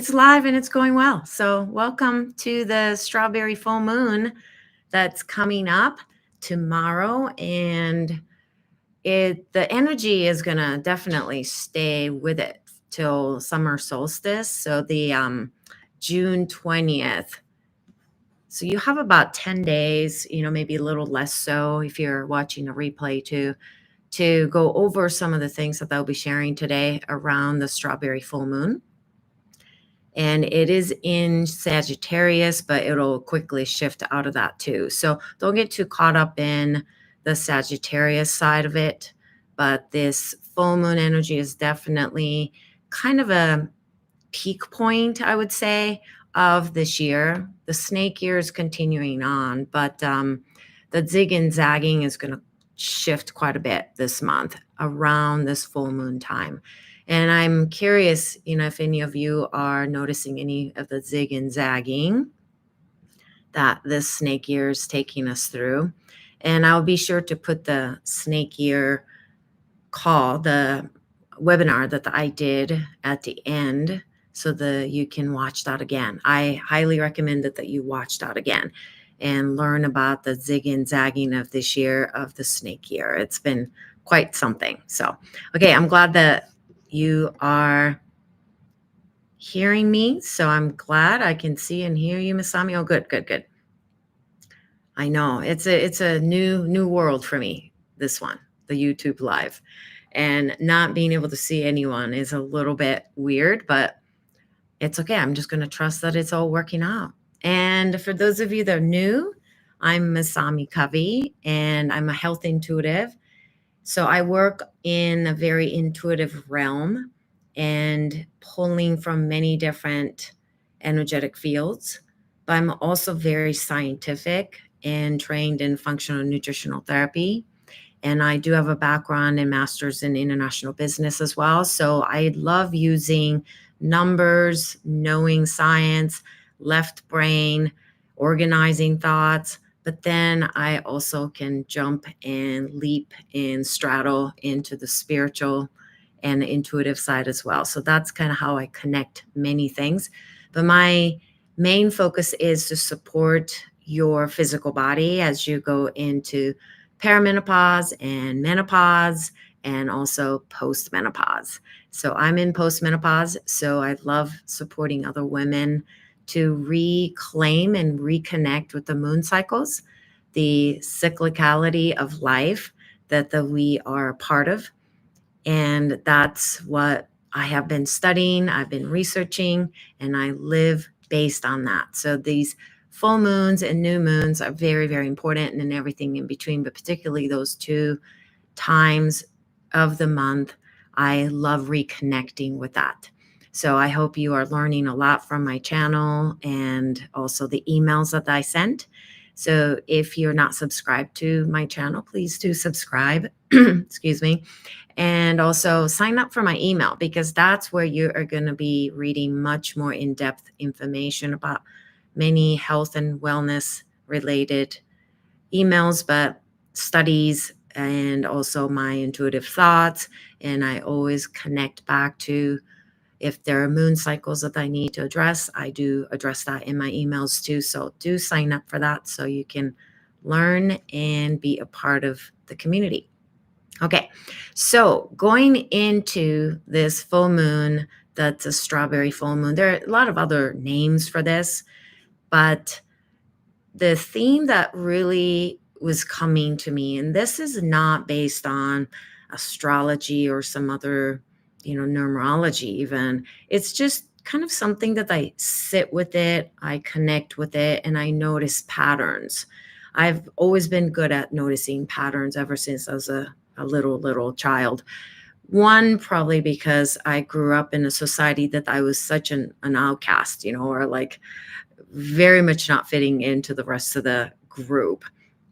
It's live and it's going well. So, welcome to the strawberry full moon that's coming up tomorrow. And the energy is going to definitely stay with it till summer solstice. So, the June 20th. So, you have about 10 days, maybe a little less so if you're watching a replay to go over some of the things that I'll be sharing today around the strawberry full moon. And it is in Sagittarius, but it'll quickly shift out of that too. So don't get too caught up in the Sagittarius side of it. But this full moon energy is definitely kind of a peak point, I would say, of this year. The snake year is continuing on, but the zig and zagging is going to shift quite a bit this month around this full moon time. And I'm curious, if any of you are noticing any of the zig and zagging that this snake year is taking us through. And I'll be sure to put the snake year call, the webinar that I did at the end so that you can watch that again. I highly recommend that you watch that again and learn about the zig and zagging of this year of the snake year. It's been quite something. So, okay, I'm glad that you are hearing me. So I'm glad I can see and hear you, Masami. Oh, good, good, good. I know it's a new world for me, this one, the YouTube live. And not being able to see anyone is a little bit weird, but it's okay. I'm just going to trust that it's all working out. And for those of you that are new, I'm Masami Covey, and I'm a health intuitive. So I work in a very intuitive realm and pulling from many different energetic fields. But I'm also very scientific and trained in functional nutritional therapy. And I do have a background in master's in international business as well. So I love using numbers, knowing science, left brain, organizing thoughts. But then I also can jump and leap and straddle into the spiritual and the intuitive side as well. So that's kind of how I connect many things. But my main focus is to support your physical body as you go into perimenopause and menopause and also postmenopause. So I'm in postmenopause, so I love supporting other women to reclaim and reconnect with the moon cycles, the cyclicality of life that we are a part of. And that's what I have been studying, I've been researching, and I live based on that. So these full moons and new moons are very, very important, and everything in between, but particularly those two times of the month, I love reconnecting with that. So I hope you are learning a lot from my channel and also the emails that I sent. So if you're not subscribed to my channel, please do subscribe. Excuse me. And also sign up for my email, because that's where you are going to be reading much more in-depth information about many health and wellness related emails, but studies and also my intuitive thoughts. And I always connect back to if there are moon cycles that I need to address, I do address that in my emails too. So do sign up for that so you can learn and be a part of the community. Okay, so going into this full moon, that's a strawberry full moon. There are a lot of other names for this, but the theme that really was coming to me, and this is not based on astrology or some other, numerology even. It's just kind of something that I sit with it, I connect with it, and I notice patterns. I've always been good at noticing patterns ever since I was a little child. One, probably because I grew up in a society that I was such an outcast, or like very much not fitting into the rest of the group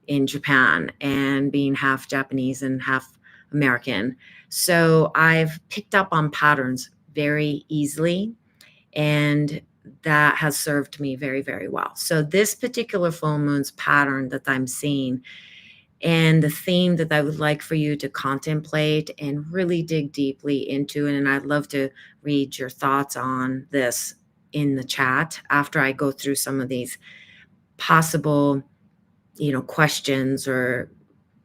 in Japan, and being half Japanese and half American. So I've picked up on patterns very easily, and that has served me very, very well. So this particular full moon's pattern that I'm seeing, and the theme that I would like for you to contemplate and really dig deeply into, and I'd love to read your thoughts on this in the chat after I go through some of these possible, questions or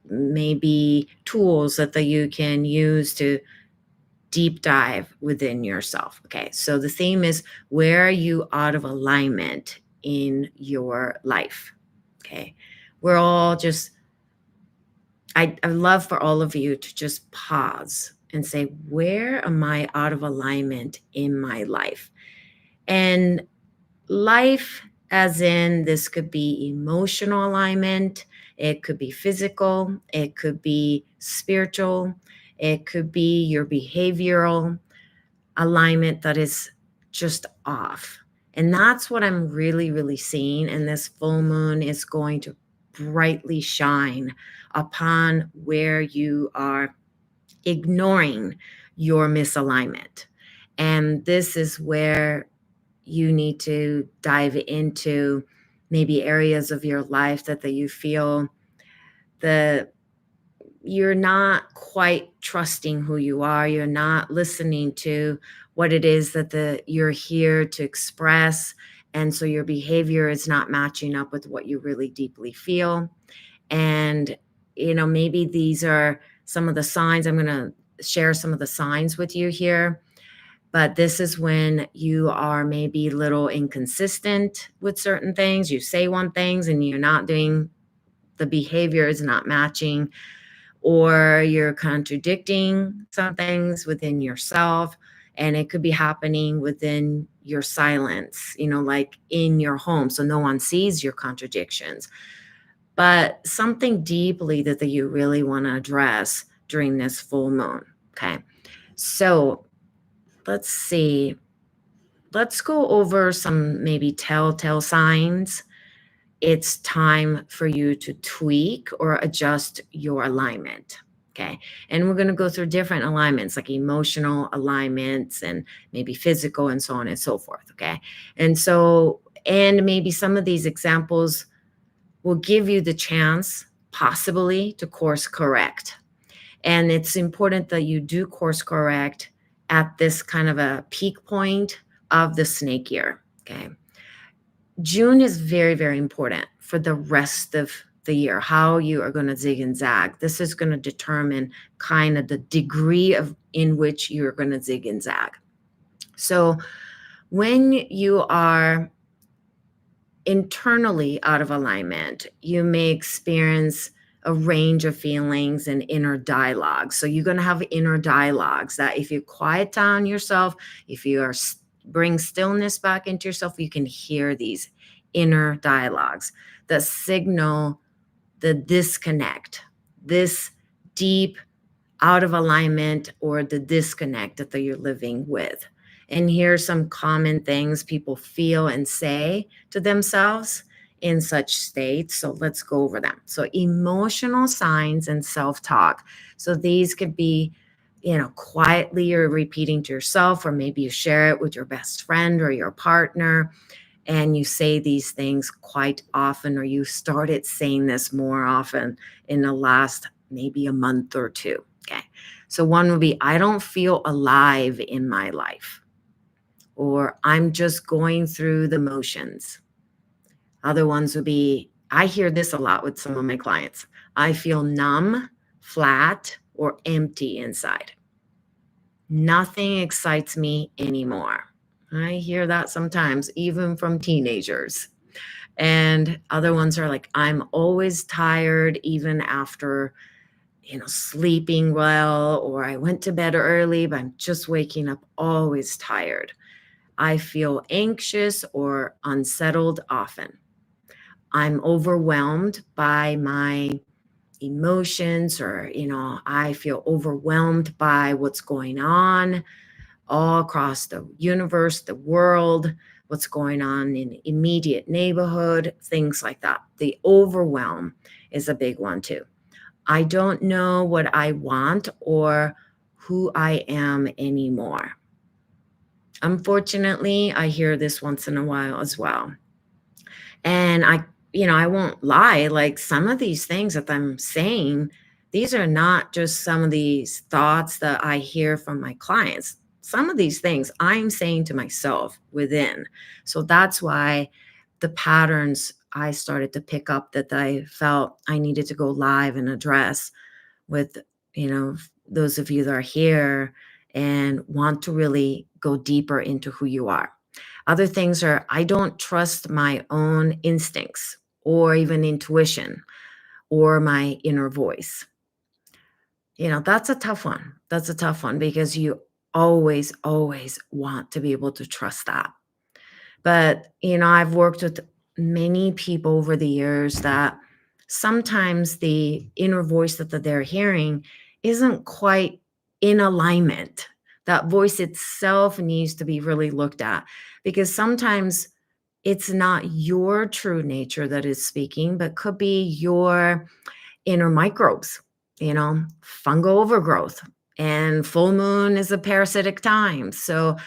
maybe tools that you can use to deep dive within yourself. Okay. So the theme is, where are you out of alignment in your life? Okay. We're all just, I love for all of you to just pause and say, where am I out of alignment in my life? And life, as in, this could be emotional alignment, it could be physical, it could be spiritual, it could be your behavioral alignment that is just off. And that's what I'm really, really seeing. And this full moon is going to brightly shine upon where you are ignoring your misalignment. And this is where you need to dive into maybe areas of your life that you feel the you're not quite trusting who you are. You're not listening to what it is that you're here to express. And so your behavior is not matching up with what you really deeply feel. And, maybe these are some of the signs. I'm going to share some of the signs with you here. But this is when you are maybe a little inconsistent with certain things. You say one things and you're not doing, the behavior is not matching, or you're contradicting some things within yourself. And it could be happening within your silence, like in your home. So no one sees your contradictions. But something deeply that you really want to address during this full moon. Okay. So let's see. Let's go over some maybe telltale signs. It's time for you to tweak or adjust your alignment. Okay. And we're going to go through different alignments, like emotional alignments and maybe physical and so on and so forth. Okay. And maybe some of these examples will give you the chance possibly to course correct. And it's important that you do course correct at this kind of a peak point of the snake year. Okay. June is very, very important for the rest of the year, how you are going to zig and zag. This is going to determine kind of the degree in which you're going to zig and zag. So when you are internally out of alignment, you may experience a range of feelings and inner dialogues. So you're going to have inner dialogues that if you quiet down yourself, if you bring stillness back into yourself, you can hear these inner dialogues that signal the disconnect, this deep out of alignment or the disconnect that you're living with. And here's some common things people feel and say to themselves in such states. So let's go over them. So emotional signs and self-talk. So these could be, quietly you're repeating to yourself, or maybe you share it with your best friend or your partner, and you say these things quite often, or you started saying this more often in the last maybe a month or two. Okay. So one would be, I don't feel alive in my life, or I'm just going through the motions. Other ones would be, I hear this a lot with some of my clients. I feel numb, flat, or empty inside. Nothing excites me anymore. I hear that sometimes, even from teenagers. And other ones are like, I'm always tired, even after, sleeping well, or I went to bed early, but I'm just waking up always tired. I feel anxious or unsettled often. I'm overwhelmed by my emotions, or, I feel overwhelmed by what's going on all across the universe, the world, what's going on in the immediate neighborhood, things like that. The overwhelm is a big one too. I don't know what I want or who I am anymore. Unfortunately, I hear this once in a while as well. And I won't lie, like some of these things that I'm saying, these are not just some of these thoughts that I hear from my clients. some of these things I'm saying to myself within. So that's why the patterns I started to pick up that I felt I needed to go live and address with, those of you that are here and want to really go deeper into who you are. Other things are I don't trust my own instincts or even intuition or my inner voice. That's a tough one. That's a tough one because you always, always want to be able to trust that. But, I've worked with many people over the years that sometimes the inner voice that they're hearing isn't quite in alignment. That voice itself needs to be really looked at because sometimes it's not your true nature that is speaking, but could be your inner microbes, fungal overgrowth. And full moon is a parasitic time. So,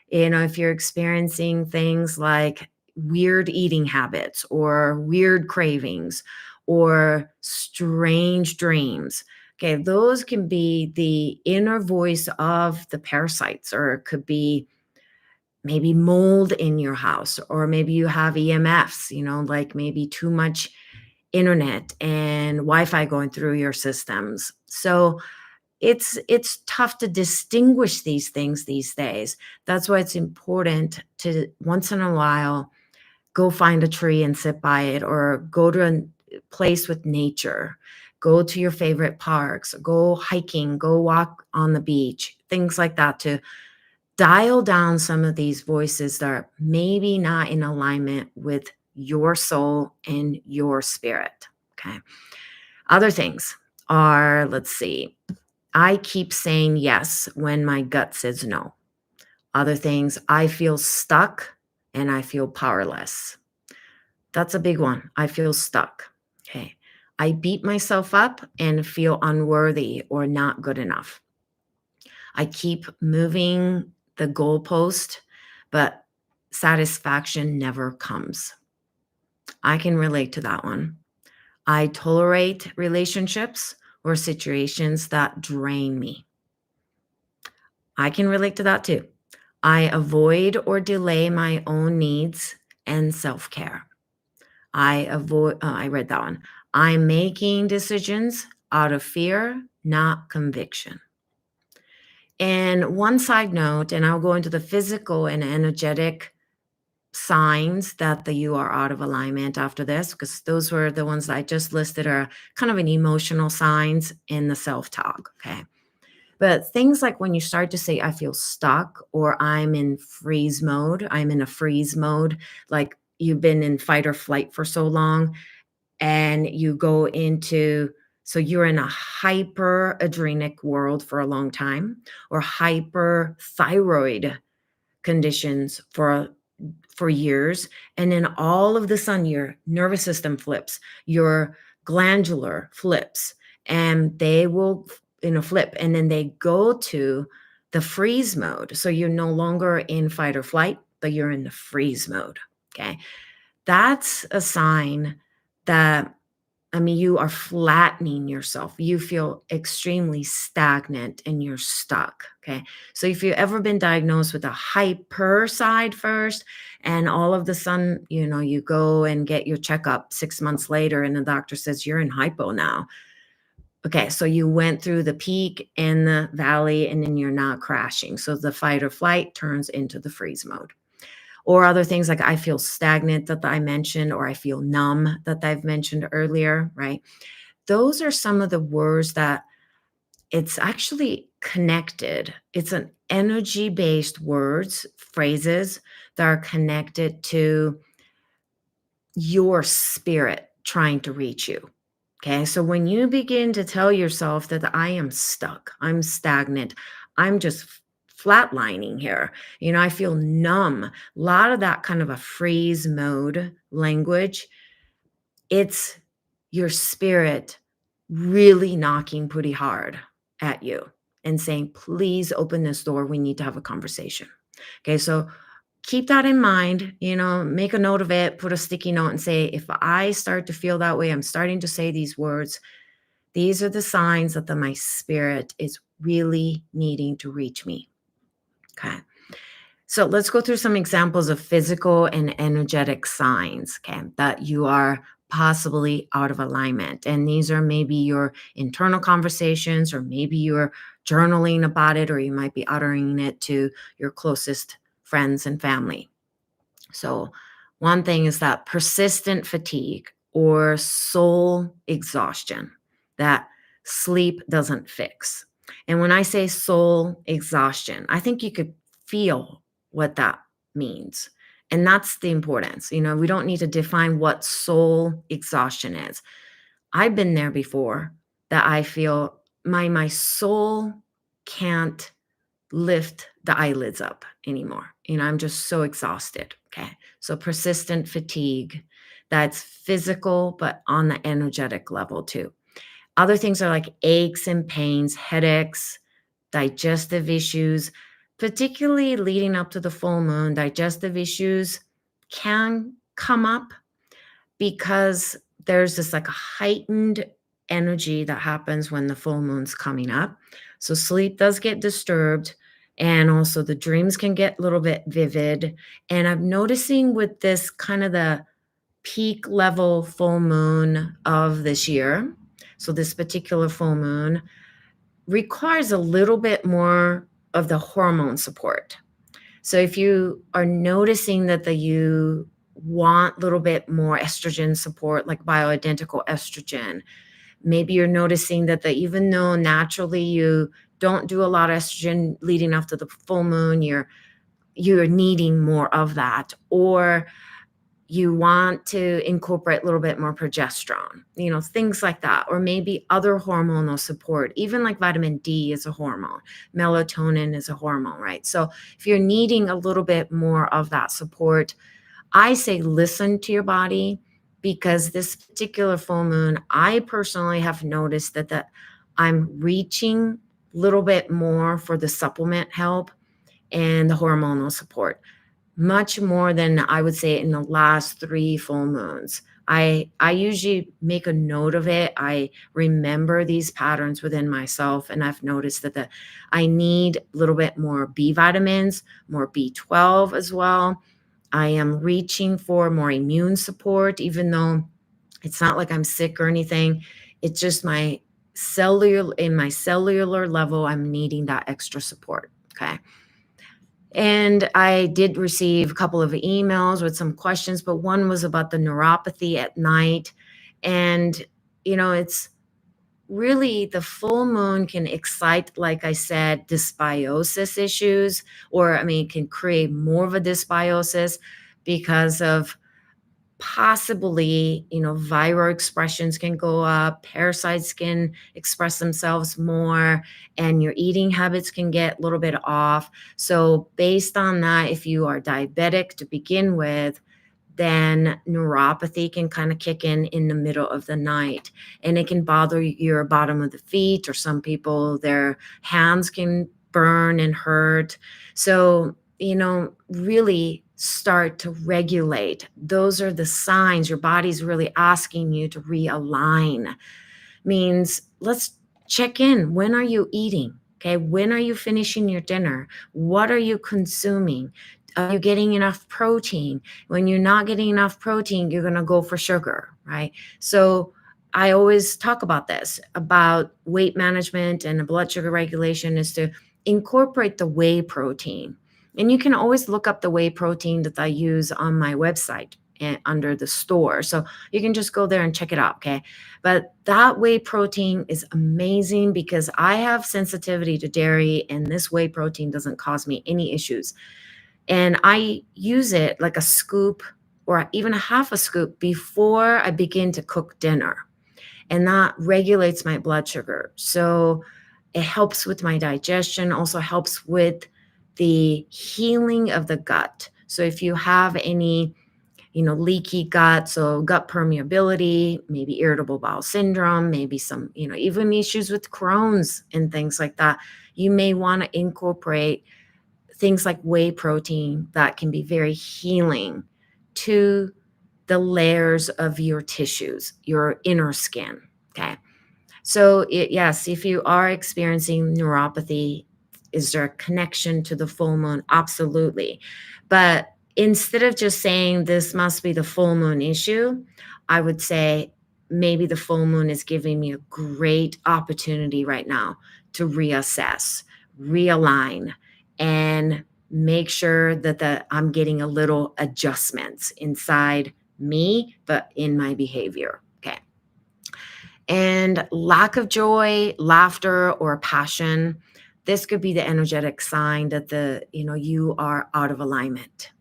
if you're experiencing things like weird eating habits or weird cravings or strange dreams, okay, those can be the inner voice of the parasites, or it could be maybe mold in your house, or maybe you have EMFs, like maybe too much internet and Wi-Fi going through your systems. So it's tough to distinguish these things these days. That's why it's important to once in a while go find a tree and sit by it, or go to a place with nature. Go to your favorite parks, go hiking, go walk on the beach, things like that, to dial down some of these voices that are maybe not in alignment with your soul and your spirit. Okay. Other things are, let's see, I keep saying yes when my gut says no. Other things, I feel stuck and I feel powerless. That's a big one. I feel stuck. Okay. I beat myself up and feel unworthy or not good enough. I keep moving the goalpost, but satisfaction never comes. I can relate to that one. I tolerate relationships or situations that drain me. I can relate to that too. I avoid or delay my own needs and self care. I read that one. I'm making decisions out of fear, not conviction. And one side note, and I'll go into the physical and energetic signs that you are out of alignment after this, because those were the ones that I just listed are kind of an emotional signs in the self talk. Okay. But things like when you start to say, I feel stuck, or I'm in a freeze mode, like you've been in fight or flight for so long, and you go into, so you're in a hyperadrenic world for a long time, or hyperthyroid conditions for years, and then all of the sudden your nervous system flips, your glandular flips, and they will flip, and then they go to the freeze mode, so you're no longer in fight or flight, but you're in the freeze mode. Okay, that's a sign that, you are flattening yourself. You feel extremely stagnant and you're stuck. Okay. So if you've ever been diagnosed with a hyper side first, and all of the sudden, you go and get your checkup 6 months later, and the doctor says you're in hypo now. Okay. So you went through the peak and the valley, and then you're not crashing. So the fight or flight turns into the freeze mode. Or other things like I feel stagnant that I mentioned, or I feel numb that I've mentioned earlier, right? Those are some of the words that it's actually connected. It's an energy-based words, phrases that are connected to your spirit trying to reach you. Okay. So when you begin to tell yourself that I am stuck, I'm stagnant, I'm just flatlining here, I feel numb, a lot of that kind of a freeze mode language, it's your spirit really knocking pretty hard at you and saying, please open this door. We need to have a conversation. Okay. So keep that in mind, make a note of it, put a sticky note and say, if I start to feel that way, I'm starting to say these words, these are the signs that my spirit is really needing to reach me. Okay. So let's go through some examples of physical and energetic signs, okay, that you are possibly out of alignment. And these are maybe your internal conversations, or maybe you're journaling about it, or you might be uttering it to your closest friends and family. So, one thing is that persistent fatigue or soul exhaustion that sleep doesn't fix. And when I say soul exhaustion, I think you could feel what that means. And that's the importance. We don't need to define what soul exhaustion is. I've been there before, that I feel my soul can't lift the eyelids up anymore. I'm just so exhausted. Okay. So persistent fatigue, that's physical, but on the energetic level too. Other things are like aches and pains, headaches, digestive issues, particularly leading up to the full moon. Digestive issues can come up because there's this like a heightened energy that happens when the full moon's coming up. So sleep does get disturbed, and also the dreams can get a little bit vivid. And I'm noticing with this kind of the peak level full moon of this year. So this particular full moon requires a little bit more of the hormone support. So if you are noticing that you want a little bit more estrogen support, like bioidentical estrogen, maybe you're noticing that even though naturally you don't do a lot of estrogen leading up to the full moon, you're needing more of that, or you want to incorporate a little bit more progesterone, things like that, or maybe other hormonal support, even like vitamin D is a hormone, melatonin is a hormone, right? So if you're needing a little bit more of that support, I say listen to your body, because this particular full moon, I personally have noticed that I'm reaching a little bit more for the supplement help and the hormonal support, much more than I would say in the last 3 full moons. I usually make a note of it. I remember these patterns within myself, and I've noticed that I need a little bit more B vitamins, more B12 as well. I am reaching for more immune support, even though it's not like I'm sick or anything. It's just my cellular level, I'm needing that extra support. Okay. And I did receive a couple of emails with some questions, but one was about the neuropathy at night. And, it's really the full moon can excite, like I said, dysbiosis issues, or, it can create more of a dysbiosis because of possibly, viral expressions can go up, parasites can express themselves more, and your eating habits can get a little bit off. So based on that, if you are diabetic to begin with, then neuropathy can kind of kick in the middle of the night, and it can bother your bottom of the feet, or some people, their hands can burn and hurt. So, really start to regulate. Those are the signs your body's really asking you to realign. Means let's check in. When are you eating? Okay. When are you finishing your dinner? What are you consuming? Are you getting enough protein? When you're not getting enough protein, you're going to go for sugar, right? So I always talk about this, about weight management and blood sugar regulation, is to incorporate the whey protein. And you can always look up the whey protein that I use on my website and under the store. So you can just go there and check it out. Okay. But that whey protein is amazing because I have sensitivity to dairy, and this whey protein doesn't cause me any issues. And I use it like a scoop or even a half a scoop before I begin to cook dinner. And that regulates my blood sugar. So it helps with my digestion, also helps with the healing of the gut. So if you have any, leaky gut, so gut permeability, maybe irritable bowel syndrome, maybe some, even issues with Crohn's and things like that, you may want to incorporate things like whey protein that can be very healing to the layers of your tissues, your inner skin. Okay. So, yes, if you are experiencing neuropathy, Is there a connection to the full moon? Absolutely. But instead of just saying this must be the full moon issue, I would say maybe the full moon is giving me a great opportunity right now to reassess, realign, and make sure that I'm getting a little adjustments inside me, but in my behavior. Okay. And lack of joy, laughter, or passion, this could be the energetic sign that you are out of alignment.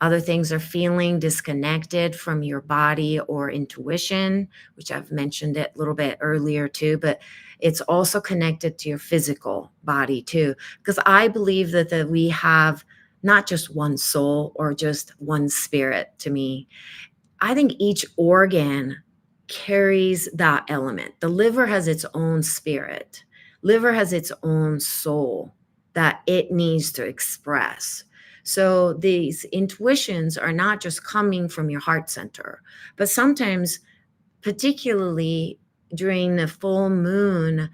Other things are feeling disconnected from your body or intuition, which I've mentioned it a little bit earlier too, but it's also connected to your physical body too. Because I believe that we have not just one soul or just one spirit to me. I think each organ carries that element. The liver has its own spirit. Liver has its own soul that it needs to express. So these intuitions are not just coming from your heart center, but sometimes, particularly during the full moon,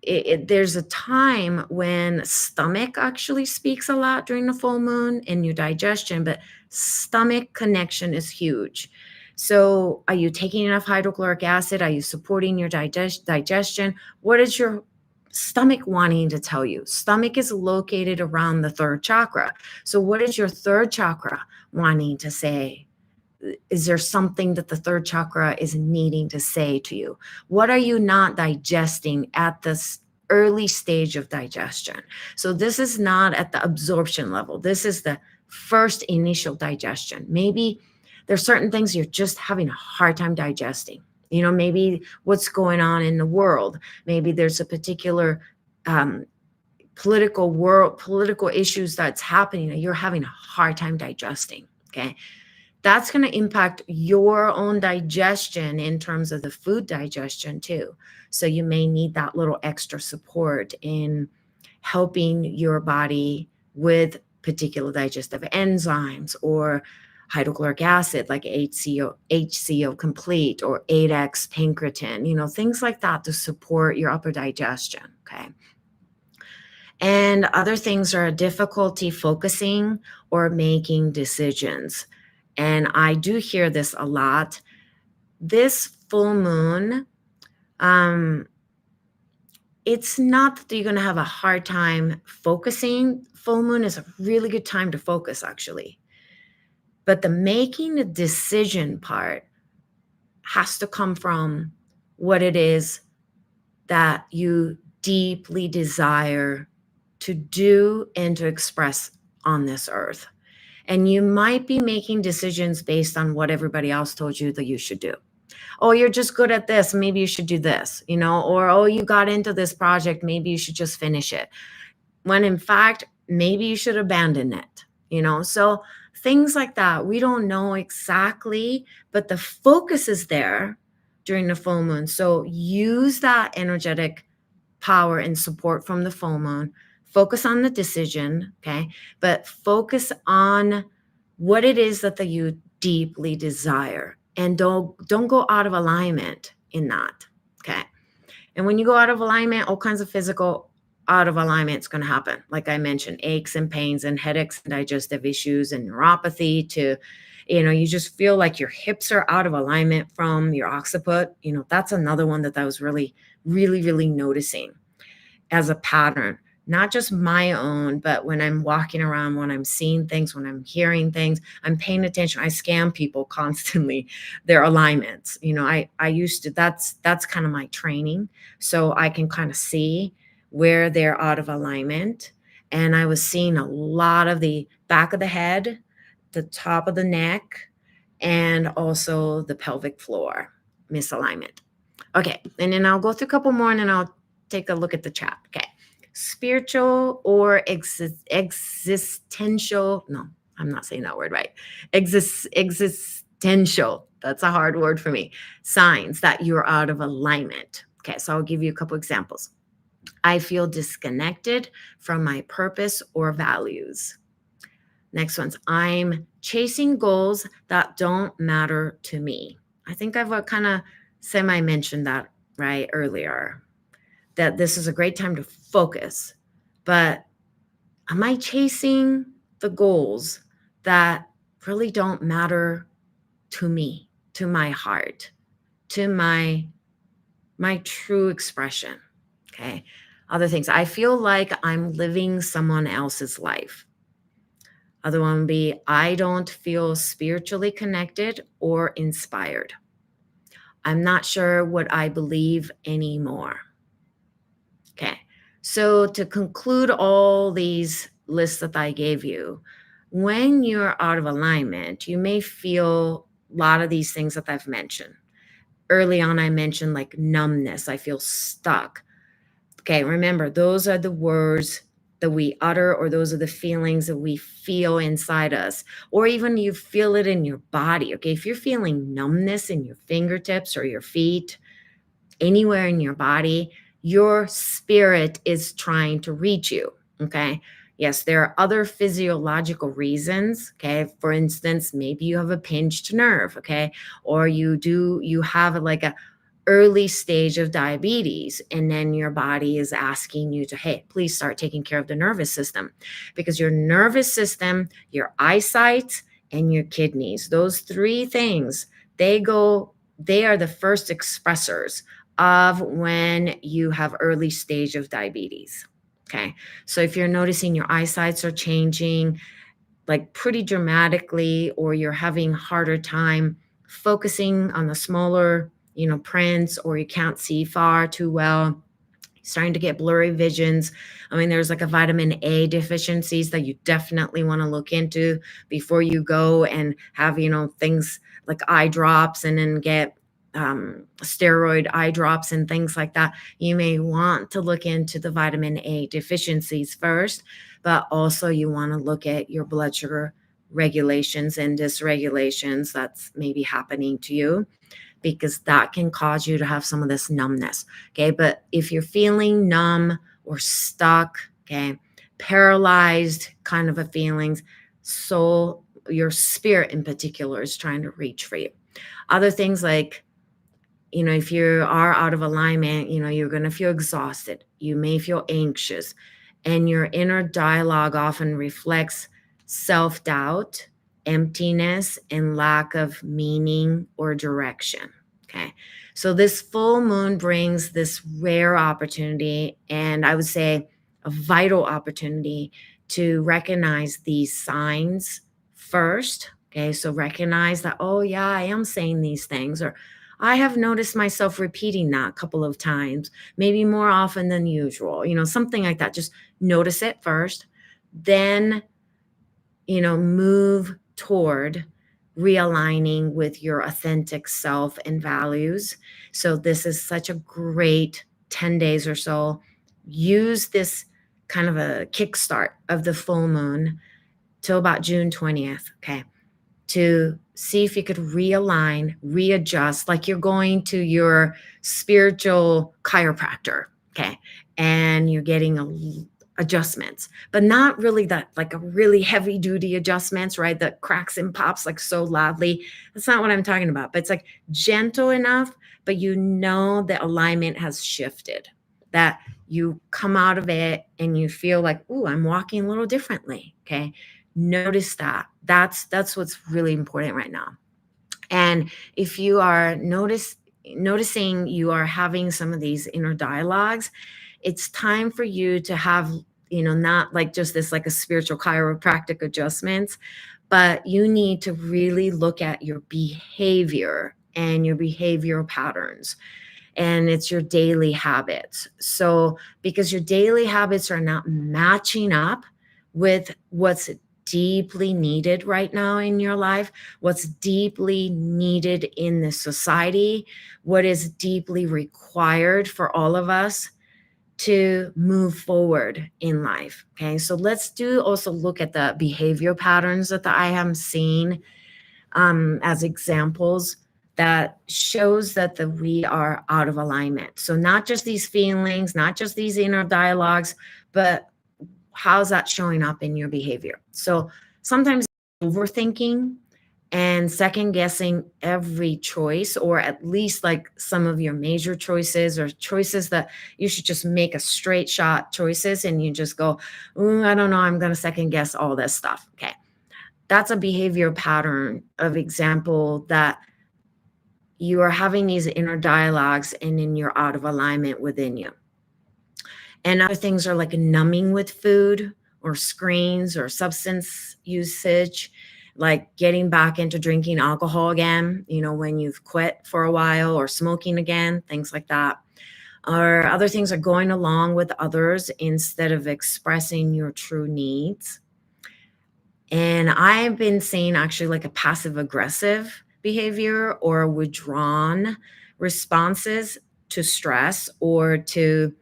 there's a time when stomach actually speaks a lot during the full moon in your digestion, but stomach connection is huge. So are you taking enough hydrochloric acid? Are you supporting your digestion? What is your stomach wanting to tell you? Stomach is located around the third chakra. So what is your third chakra wanting to say? Is there something that the third chakra is needing to say to you? What are you not digesting at this early stage of digestion? So this is not at the absorption level. This is the first initial digestion. Maybe there's certain things you're just having a hard time digesting. Maybe what's going on in the world. Maybe there's a particular political issues that's happening that you're having a hard time digesting. Okay. That's going to impact your own digestion in terms of the food digestion too. So you may need that little extra support in helping your body with particular digestive enzymes or hydrochloric acid like HCO complete or 8X pancreatin, things like that to support your upper digestion. Okay. And other things are difficulty focusing or making decisions. And I do hear this a lot. This full moon, it's not that you're going to have a hard time focusing. Full moon is a really good time to focus, actually. But the making a decision part has to come from what it is that you deeply desire to do and to express on this earth. And you might be making decisions based on what everybody else told you that you should do. Oh, you're just good at this. Maybe you should do this, or, oh, you got into this project. Maybe you should just finish it. When in fact, maybe you should abandon it, So things like that, we don't know exactly, but the focus is there during the full moon. So use that energetic power and support from the full moon. Focus on the decision, okay? But focus on what it is that you deeply desire, and don't go out of alignment in that, okay? And when you go out of alignment, all kinds of physical out of alignment is going to happen. Like I mentioned, aches and pains and headaches and digestive issues and neuropathy to, you just feel like your hips are out of alignment from your occiput. That's another one that I was really, really, really noticing as a pattern, not just my own, but when I'm walking around, when I'm seeing things, when I'm hearing things, I'm paying attention. I scan people constantly, their alignments. I used to, that's kind of my training. So I can kind of see where they're out of alignment. And I was seeing a lot of the back of the head, the top of the neck, and also the pelvic floor misalignment. Okay. And then I'll go through a couple more and then I'll take a look at the chat. Okay. Spiritual or existential. No, I'm not saying that word right. Existential. That's a hard word for me. Signs that you're out of alignment. Okay. So I'll give you a couple examples. I feel disconnected from my purpose or values. Next one's I'm chasing goals that don't matter to me. I think I've kind of semi-mentioned that right earlier. that this is a great time to focus. But am I chasing the goals that really don't matter to me, to my heart, to my true expression? Okay. Other things. I feel like I'm living someone else's life. Other one would be, I don't feel spiritually connected or inspired. I'm not sure what I believe anymore. Okay. So to conclude all these lists that I gave you, when you're out of alignment, you may feel a lot of these things that I've mentioned. Early on, I mentioned like numbness. I feel stuck. Okay, remember, those are the words that we utter, or those are the feelings that we feel inside us, or even you feel it in your body. Okay, if you're feeling numbness in your fingertips or your feet, anywhere in your body, your spirit is trying to reach you. Okay. Yes, there are other physiological reasons. Okay. For instance, maybe you have a pinched nerve. Okay. Or you have like a early stage of diabetes, and then your body is asking you to, hey, please start taking care of the nervous system, because your nervous system, your eyesight, and your kidneys, those three things, they are the first expressors of when you have early stage of diabetes. Okay. So if you're noticing your eyesights are changing like pretty dramatically, or you're having harder time focusing on the smaller, prints, or you can't see far too well, starting to get blurry visions. I mean, there's like a vitamin A deficiencies that you definitely want to look into before you go and have, things like eye drops, and then get steroid eye drops and things like that. You may want to look into the vitamin A deficiencies first, but also you want to look at your blood sugar regulations and dysregulations that's maybe happening to you, because that can cause you to have some of this numbness. Okay. But if you're feeling numb or stuck, okay, paralyzed kind of a feelings, soul, your spirit in particular is trying to reach for you. Other things like, if you are out of alignment, you're going to feel exhausted. You may feel anxious, and your inner dialogue often reflects self doubt, emptiness, and lack of meaning or direction. Okay. So this full moon brings this rare opportunity, and I would say a vital opportunity to recognize these signs first. Okay. So recognize that, oh, yeah, I am saying these things, or I have noticed myself repeating that a couple of times, maybe more often than usual, something like that. Just notice it first, then, move toward realigning with your authentic self and values. So this is such a great 10 days or so. Use this kind of a kickstart of the full moon till about June 20th. Okay. To see if you could realign, readjust, like you're going to your spiritual chiropractor, okay, and you're getting adjustments, but not really that like a really heavy duty adjustments, right? That cracks and pops like so loudly. That's not what I'm talking about, but it's like gentle enough, but the alignment has shifted, that you come out of it and you feel like, oh, I'm walking a little differently, okay? Notice that. That's what's really important right now. And if you are noticing you are having some of these inner dialogues, it's time for you to have, not like just this like a spiritual chiropractic adjustments, but you need to really look at your behavior and your behavioral patterns, and it's your daily habits. So because your daily habits are not matching up with what's deeply needed right now in your life, what's deeply needed in the society, what is deeply required for all of us to move forward in life. Okay, so let's also look at the behavior patterns that I am seeing as examples that shows that we are out of alignment. So not just these feelings, not just these inner dialogues, but how's that showing up in your behavior? So sometimes overthinking, and second guessing every choice, or at least like some of your major choices or choices that you should just make a straight shot choices, and you just go, "Ooh, I don't know, I'm going to second guess all this stuff." Okay. That's a behavior pattern of example that you are having these inner dialogues and then you're out of alignment within you. And other things are like numbing with food or screens or substance usage, like getting back into drinking alcohol again, when you've quit for a while, or smoking again, things like that. Or other things are going along with others instead of expressing your true needs. And I've been seeing actually like a passive aggressive behavior or withdrawn responses to stress, or to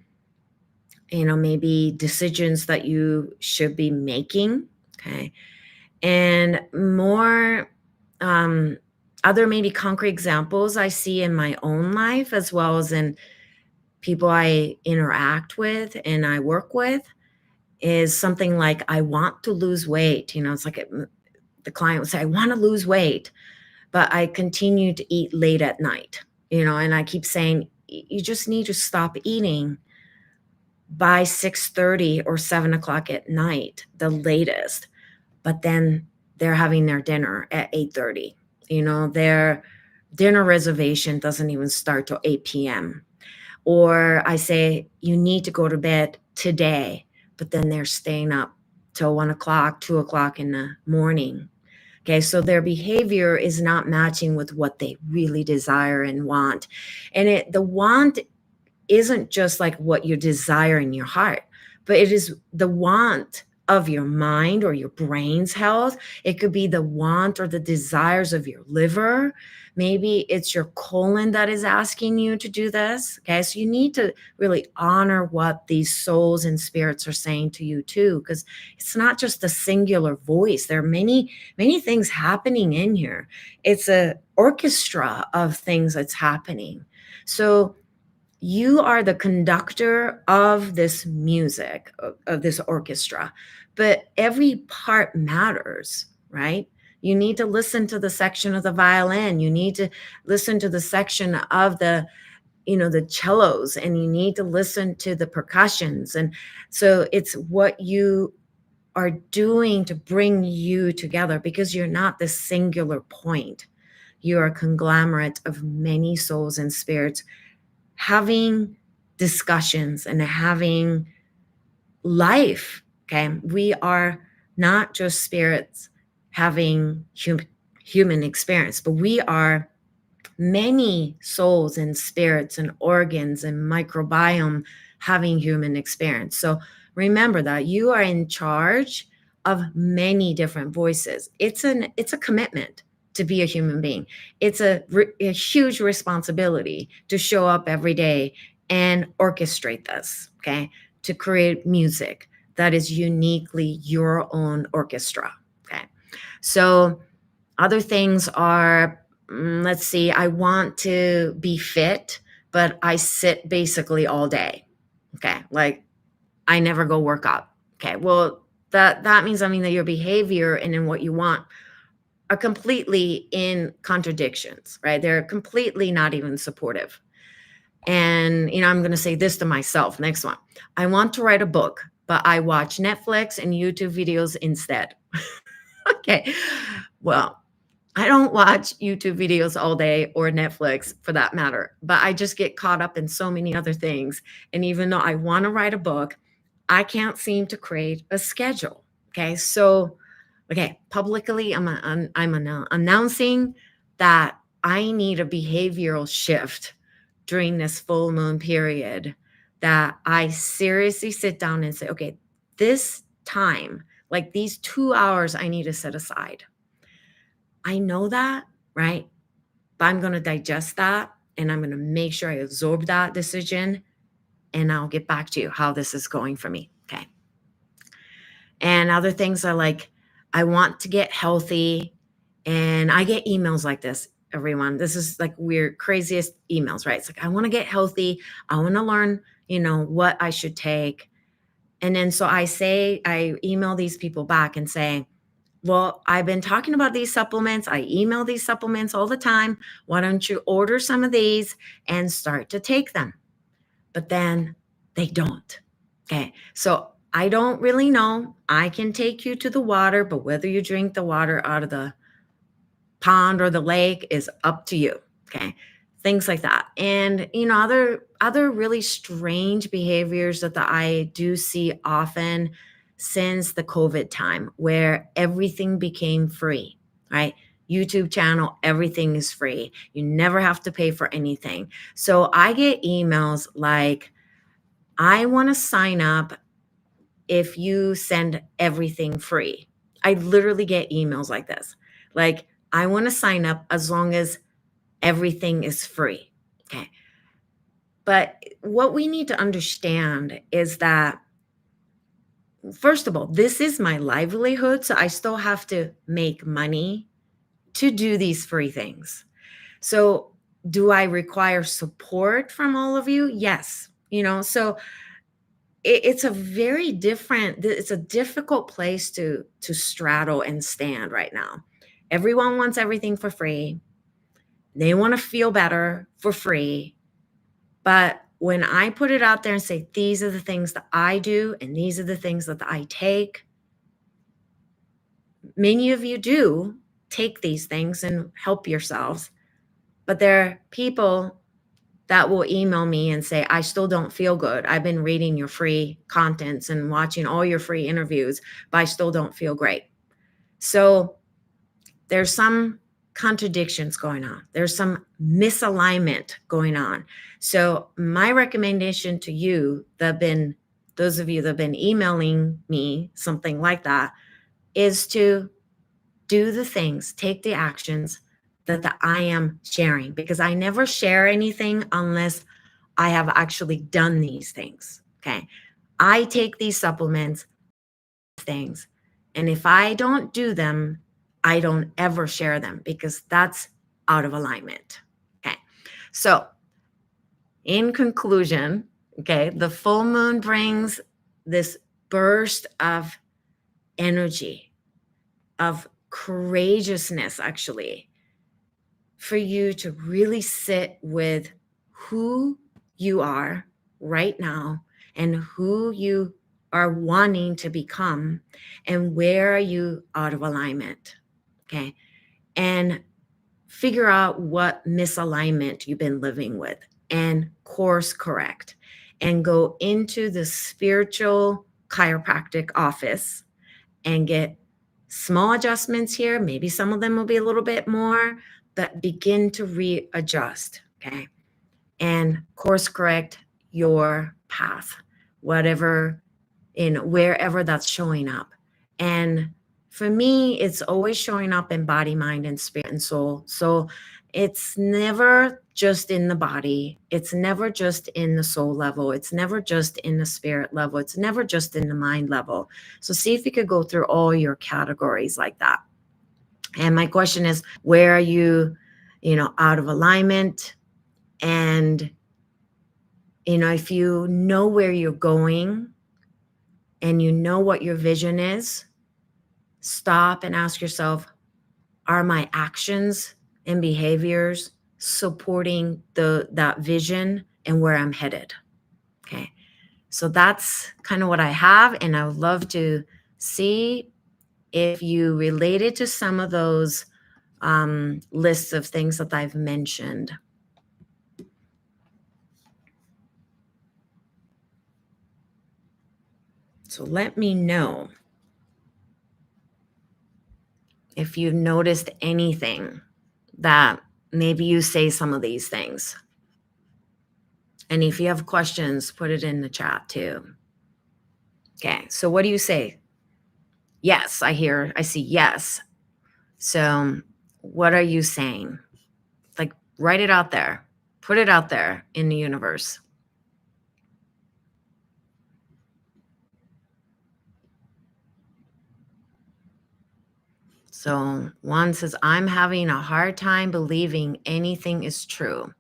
maybe decisions that you should be making. Okay. And more other maybe concrete examples I see in my own life, as well as in people I interact with and I work with, is something like, I want to lose weight. It's like the client would say, I want to lose weight, but I continue to eat late at night, and I keep saying, you just need to stop eating by 6:30 or 7 o'clock at night, the latest. But then they're having their dinner at 8:30. Their dinner reservation doesn't even start till 8 p.m. Or I say, you need to go to bed today, but then they're staying up till 1 o'clock, 2 o'clock in the morning. Okay, so their behavior is not matching with what they really desire and want. And the want isn't just like what you desire in your heart, but it is the want of your mind or your brain's health. It could be the want or the desires of your liver. Maybe it's your colon that is asking you to do this. Okay, so you need to really honor what these souls and spirits are saying to you too, because it's not just a singular voice. There are many, many things happening in here. It's a orchestra of things that's happening. So you are the conductor of this music, of this orchestra, but every part matters, right? You need to listen to the section of the violin. You need to listen to the section of the cellos, and you need to listen to the percussions. And so it's what you are doing to bring you together, because you're not this singular point. You're a conglomerate of many souls and spirits having discussions and having life. Okay. We are not just spirits having human experience, but we are many souls and spirits and organs and microbiome having human experience. So remember that you are in charge of many different voices. It's a commitment to be a human being. It's a huge responsibility to show up every day and orchestrate this, okay? To create music that is uniquely your own orchestra, okay? So other things are, let's see, I want to be fit, but I sit basically all day. Okay. Like I never go work out. Okay. Well, that means, that your behavior and in what you want are completely in contradictions, right? They're completely not even supportive. And, I'm going to say this to myself. Next one. I want to write a book, but I watch Netflix and YouTube videos instead. Okay. Well, I don't watch YouTube videos all day, or Netflix for that matter, but I just get caught up in so many other things. And even though I want to write a book, I can't seem to create a schedule. Okay. So, publicly, I'm announcing that I need a behavioral shift during this full moon period, that I seriously sit down and say, okay, this time, like these 2 hours, I need to set aside. I know that, right? But I'm going to digest that, and I'm going to make sure I absorb that decision, and I'll get back to you how this is going for me. Okay. And other things are like, I want to get healthy, and I get emails like this, everyone. This is like weird, craziest emails, right? It's like, I want to get healthy. I want to learn, what I should take. And then so I email these people back and say, Well, I've been talking about these supplements. I email these supplements all the time. Why don't you order some of these and start to take them? But then they don't. Okay. So I don't really know. I can take you to the water, but whether you drink the water out of the pond or the lake is up to you. Okay. Things like that. And other really strange behaviors that I do see often since the COVID time where everything became free, right? YouTube channel, everything is free. You never have to pay for anything. So I get emails like, I want to sign up if you send everything free. I literally get emails like this. Like, I want to sign up as long as everything is free. Okay. But what we need to understand is that, first of all, this is my livelihood. So I still have to make money to do these free things. So, do I require support from all of you? Yes. So it's a very different, it's a difficult place to straddle and stand right now. Everyone wants everything for free. They want to feel better for free. But when I put it out there and say, these are the things that I do, and these are the things that I take, many of you do take these things and help yourselves. But there are people that will email me and say, I still don't feel good. I've been reading your free contents and watching all your free interviews, but I still don't feel great. So there's some contradictions going on. There's some misalignment going on. So my recommendation to you those of you that have been emailing me, something like that, is to do the things, take the actions that I am sharing, because I never share anything unless I have actually done these things. Okay. I take these supplements, things, and if I don't do them, I don't ever share them because that's out of alignment. Okay. So, in conclusion, okay, the full moon brings this burst of energy, of courageousness, actually, for you to really sit with who you are right now and who you are wanting to become and where are you out of alignment. Okay. And figure out what misalignment you've been living with and course correct and go into the spiritual chiropractic office and get small adjustments here. Maybe some of them will be a little bit more, but begin to readjust. Okay. And course correct your path, whatever, in wherever that's showing up. And for me, it's always showing up in body, mind, and spirit and soul. So it's never just in the body. It's never just in the soul level. It's never just in the spirit level. It's never just in the mind level. So see if you could go through all your categories like that. And my question is, where are you, out of alignment? And, if you know where you're going and you know what your vision is, stop and ask yourself, are my actions and behaviors supporting that vision and where I'm headed? Okay. So that's kind of what I have. And I would love to see if you related to some of those lists of things that I've mentioned. So let me know if you've noticed anything that maybe you say some of these things. And if you have questions, put it in the chat too. Okay, so what do you say? Yes, I see yes. So what are you saying? Like, write it out there. Put it out there in the universe. So one says, I'm having a hard time believing anything is true.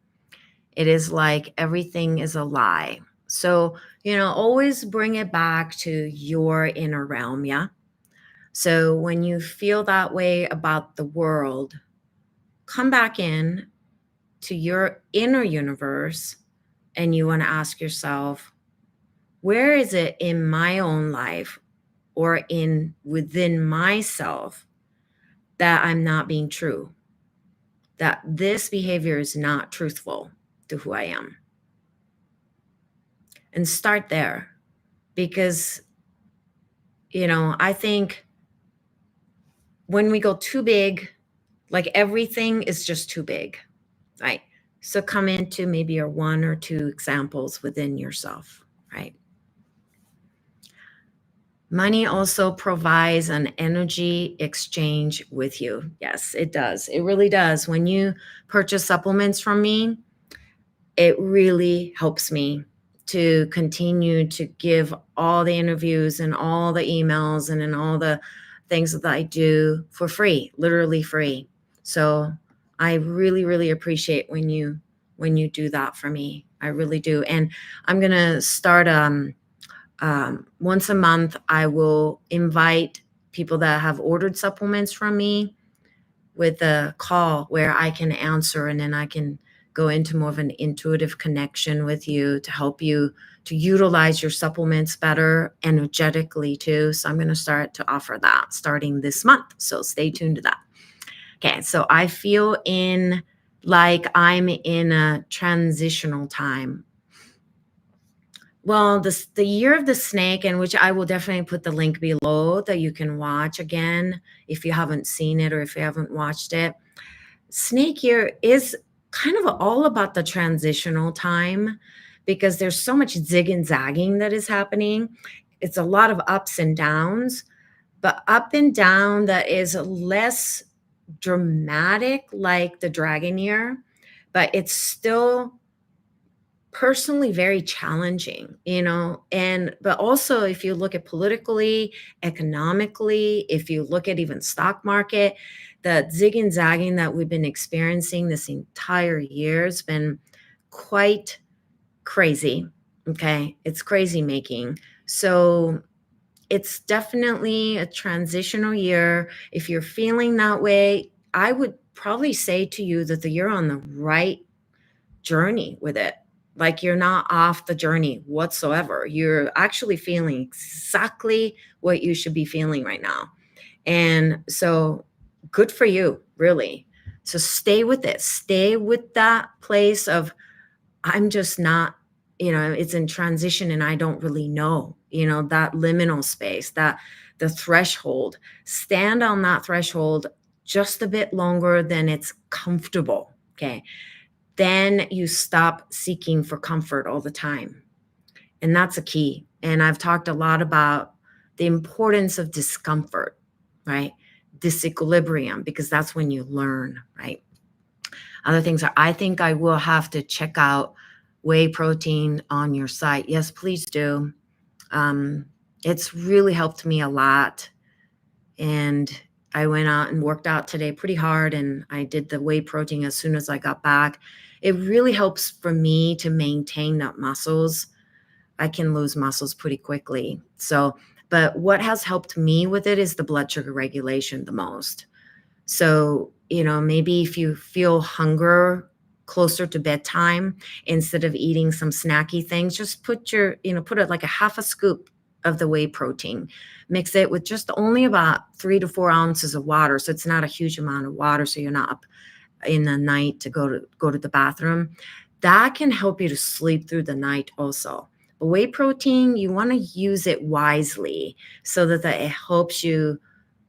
It is like everything is a lie. So, always bring it back to your inner realm. Yeah. So when you feel that way about the world, come back in to your inner universe and you want to ask yourself, where is it in my own life or in within myself that I'm not being true? That this behavior is not truthful to who I am. And start there because, I think when we go too big, like everything is just too big, right? So come into maybe your one or two examples within yourself, right? Money also provides an energy exchange with you. Yes, it does. It really does. When you purchase supplements from me, it really helps me to continue to give all the interviews and all the emails and all the things that I do for free, literally free. So I really, really appreciate when you do that for me. I really do. And I'm gonna start once a month. I will invite people that have ordered supplements from me with a call where I can answer and then I can go into more of an intuitive connection with you to help you to utilize your supplements better energetically too. So I'm going to start to offer that starting this month. So stay tuned to that. Okay, so I feel like I'm in a transitional time. Well, the year of the snake, and which I will definitely put the link below that you can watch again if you haven't seen it or if you haven't watched it. Snake year is kind of all about the transitional time because there's so much zig and zagging that is happening. It's a lot of ups and downs, but up and down that is less dramatic like the dragon year, but it's still personally very challenging, and but also if you look at politically, economically, if you look at even stock market, the zig and zagging that we've been experiencing this entire year has been quite crazy. Okay, it's crazy making. So it's definitely a transitional year. If you're feeling that way, I would probably say to you that you're on the right journey with it. Like you're not off the journey whatsoever. You're actually feeling exactly what you should be feeling right now. And so good for you, really. So stay with it. Stay with that place of, I'm just not, it's in transition and I don't really know, that liminal space, that the threshold. Stand on that threshold just a bit longer than it's comfortable. Okay, then you stop seeking for comfort all the time. And that's a key. And I've talked a lot about the importance of discomfort, right? Disequilibrium, because that's when you learn, right? Other things are, I think I will have to check out whey protein on your site. Yes, please do. It's really helped me a lot. And I went out and worked out today pretty hard, and I did the whey protein as soon as I got back. It really helps for me to maintain that muscles. I can lose muscles pretty quickly. So, but what has helped me with it is the blood sugar regulation the most. So, maybe if you feel hunger closer to bedtime, instead of eating some snacky things, just put it like a half a scoop of the whey protein. Mix it with just only about 3 to 4 ounces of water. So it's not a huge amount of water. So you're not up in the night to go to the bathroom. That can help you to sleep through the night also. But whey protein, you want to use it wisely so that it helps you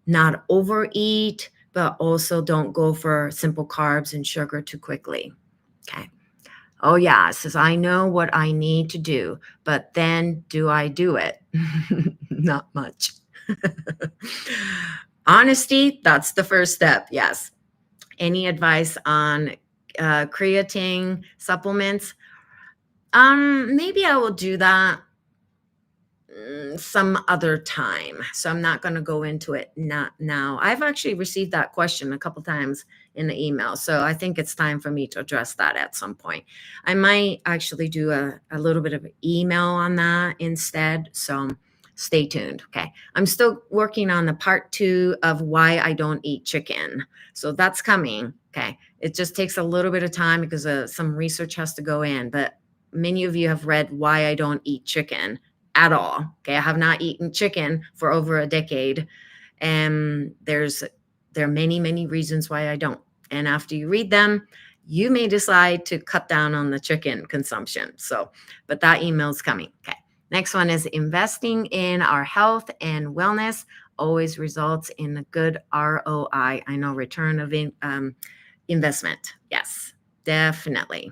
not overeat, but also don't go for simple carbs and sugar too quickly. Okay. Oh, yeah. It says, I know what I need to do, but then do I do it? Not much. Honesty, that's the first step. Yes. Any advice on creatine supplements? Maybe I will do that some other time. So I'm not going to go into it not now. I've actually received that question a couple times in the email. So I think it's time for me to address that at some point. I might actually do a little bit of email on that instead. So stay tuned. Okay. I'm still working on the part 2 of why I don't eat chicken. So that's coming. Okay. It just takes a little bit of time because some research has to go in. But many of you have read why I don't eat chicken at all. Okay. I have not eaten chicken for over a decade. And there are many, many reasons why I don't. And after you read them, you may decide to cut down on the chicken consumption. So, but that email's coming. Okay. Next one is investing in our health and wellness always results in a good ROI. I know, return of investment. Yes, definitely.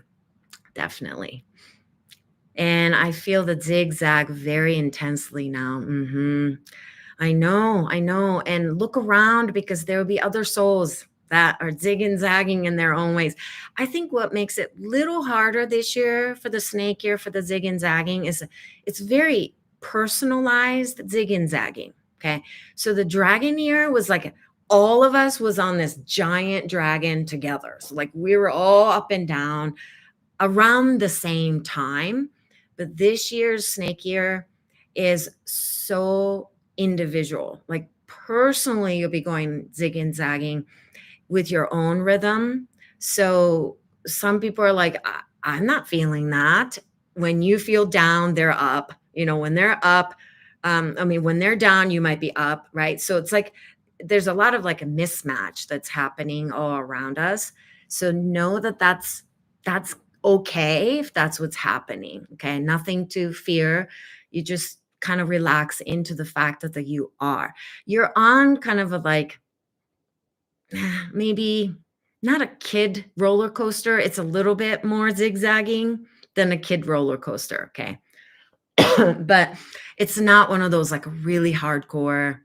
Definitely. And I feel the zigzag very intensely now. I know. And look around because there will be other souls that are zigging, zagging in their own ways. I think what makes it a little harder this year for the snake year, for the zigging, zagging, is it's very personalized zigging, zagging. Okay. So the dragon year was like all of us was on this giant dragon together. So like we were all up and down around the same time. But this year's snake year is so individual. Like personally, you'll be going zigging, zagging with your own rhythm. So some people are like, I'm not feeling that. When you feel down, they're up. When they're up, when they're down, you might be up, right? So it's like there's a lot of like a mismatch that's happening all around us. So know that that's okay if that's what's happening. Okay. Nothing to fear. You just kind of relax into the fact that you're on kind of a like maybe not a kid roller coaster. It's a little bit more zigzagging than a kid roller coaster. Okay. But it's not one of those like really hardcore